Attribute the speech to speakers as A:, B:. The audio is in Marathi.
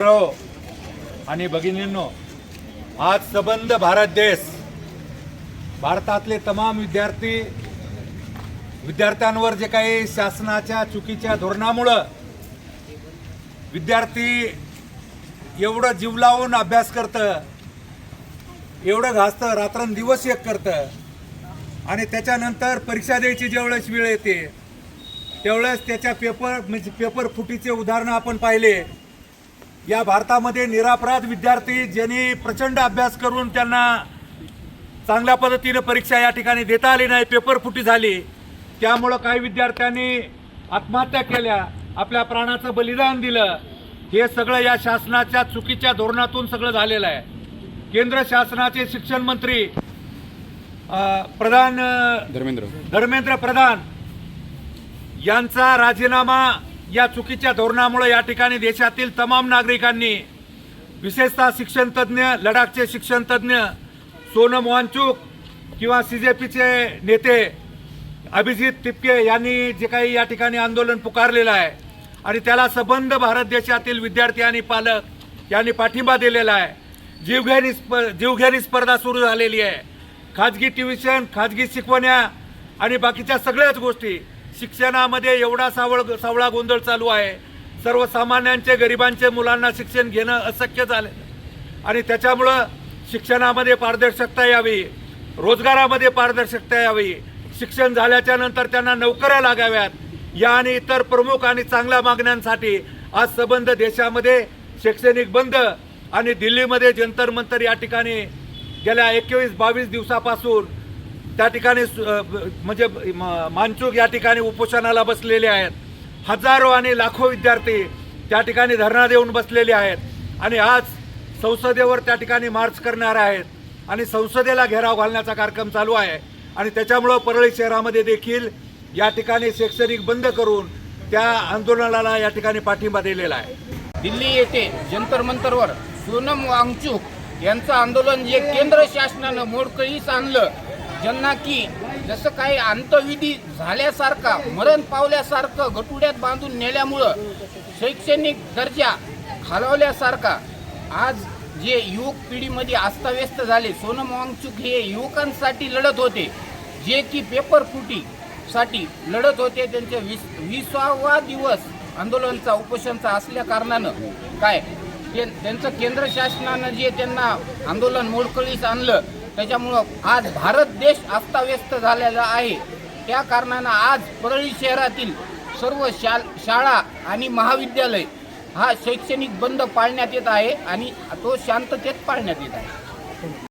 A: आणि भगिनींनो, आज सबंध भारत देश, भारतातले तमाम विद्यार्थ्यांवर जे काही शासनाच्या चुकीच्या धोरणामुळे विद्यार्थी एवढं जीव लावून अभ्यास करतं, एवढं घासतं, रात्रंदिवस एक करतं आणि त्याच्यानंतर परीक्षा द्यायची ज्यावेळेस वेळ येते त्यावेळेस त्याच्या पेपर फुटीचे उदाहरणं आपण पाहिले। या भारतामध्ये निरपराध विद्यार्थी ज्यांनी प्रचंड अभ्यास करून त्यांना चांगल्या पद्धतीने परीक्षा या ठिकाणी देता आली नाही, पेपर फुटी झाली, त्यामुळे काही विद्यार्थ्यांनी आत्महत्या केल्या, आपल्या प्राणाचं बलिदान दिलं। हे सगळं या शासनाच्या चुकीच्या धोरणातून सगळं झालेलं आहे। केंद्र शासनाचे शिक्षण मंत्री धर्मेंद्र प्रधान यांचा राजीनामा या चुकीच्या धोरणामुळे या ठिकाणी देशातील तमाम नागरिकांनी, विशेषतः शिक्षण तज्ञ, लडाखचे शिक्षण तज्ञ सोनम वांगचुक किंवा CJPचे नेते अभिजित तिपके यांनी जे काही या ठिकाणी आंदोलन पुकारलेलं आहे आणि त्याला सबंध भारत देशातील विद्यार्थी आणि पालक यांनी पाठिंबा दिलेला आहे। जीवघेणी स्पर्धा सुरू झालेली आहे। खाजगी ट्युशन, खाजगी शिकवण्या आणि बाकीच्या सगळ्याच गोष्टी, शिक्षणामध्ये एवढा सावळा गोंधळ चालू आहे। सर्वसामान्यांचे, गरिबांचे मुलांना शिक्षण घेणं अशक्य झालं आणि त्याच्यामुळं शिक्षणामध्ये पारदर्शकता यावी, रोजगारामध्ये पारदर्शकता यावी, शिक्षण झाल्याच्या नंतर त्यांना नोकऱ्या लागाव्यात या आणि इतर प्रमुख आणि चांगल्या मागण्यांसाठी आज सबंध देशामध्ये शैक्षणिक बंद आणि दिल्लीमध्ये जंतर मंतर या ठिकाणी गेल्या 21-22 दिवसापासून त्या ठिकाणी म्हणजे मानचूक या ठिकाणी उपोषणाला बसलेले आहेत। हजारो आणि लाखो विद्यार्थी त्या ठिकाणी धरणा देऊन बसलेले आहेत आणि आज संसदेवर त्या ठिकाणी मार्च करणार आहेत आणि संसदेला घेराव घालण्याचा कार्यक्रम चालू आहे आणि त्याच्यामुळं परळी शहरामध्ये देखील या ठिकाणी शैक्षणिक बंद करून त्या आंदोलनाला या ठिकाणी पाठिंबा दिलेला आहे।
B: दिल्ली येथे जंतर मंतरवर सोनम वांगचुक यांचं आंदोलन जे केंद्र शासनानं मोडकळीस आणलं, ज्यांना की जसं काही अंतविधी झाल्यासारखा, मरण पावल्यासारखं गटुड्यात बांधून नेल्यामुळं शैक्षणिक दर्जा खालवल्यासारखा आज जे युवक पिढीमध्ये अस्ताव्यस्त झाले। सोनम वांगचुक हे युवकांसाठी लढत होते, जे की पेपर फुटीसाठी लढत होते। त्यांच्या 20वा दिवस आंदोलनाचा, उपोषणाचा असल्या कारणानं काय त्यांचं केंद्र शासनानं जे त्यांना आंदोलन मोडकळीस आणलं, त्याच्यामुळं आज भारत देश अस्ताव्यस्त झालेला आहे। त्या कारणानं आज परळी शहरातील सर्व शाळा आणि महाविद्यालय हा शैक्षणिक बंद पाळण्यात येत आहे आणि तो शांततेत पाळण्यात येत आहे।